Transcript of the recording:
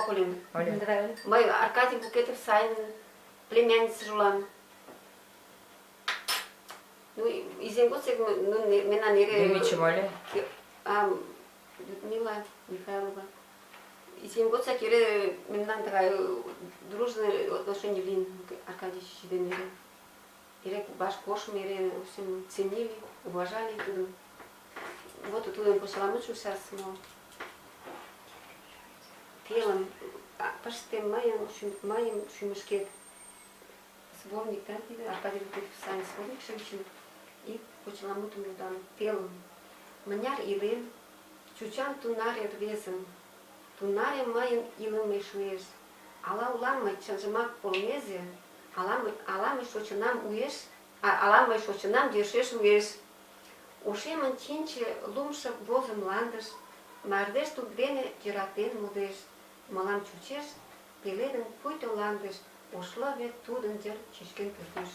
Оля. Мый Аркадий Букетов сайын племянницыже улам. Ну, изин годсек, мемнан эре... Демичи Оля? Людмила Михайлова. Изин годсек эре мемнан такая дружное отношение лин Аркадий Чичиден эре. Эре баш кошм, эре, в общем, ценили, уважали тудым. Вот тудым почеламычу сейчас, но... Телом, почти моим шумышкет сборник, да, Аркадий Букетов сайын сборник шымшын. И почеламутым людан телом. Мыняр илем, чучан тунаре рвезым, тунаре мыйын илыме шуэш. Ала улам мый чынжымак полмезе, ала мый шочынам уэш, ала мый шочынам йӧршеш уэш. Ошемын чинче лумшо возо мландыш, мардеж туп дене йӧратен модеш. Мылам чучеш, пеледын пуйто мландыш, Ошло вет тудын йыр чӱчкен пӧрдеш.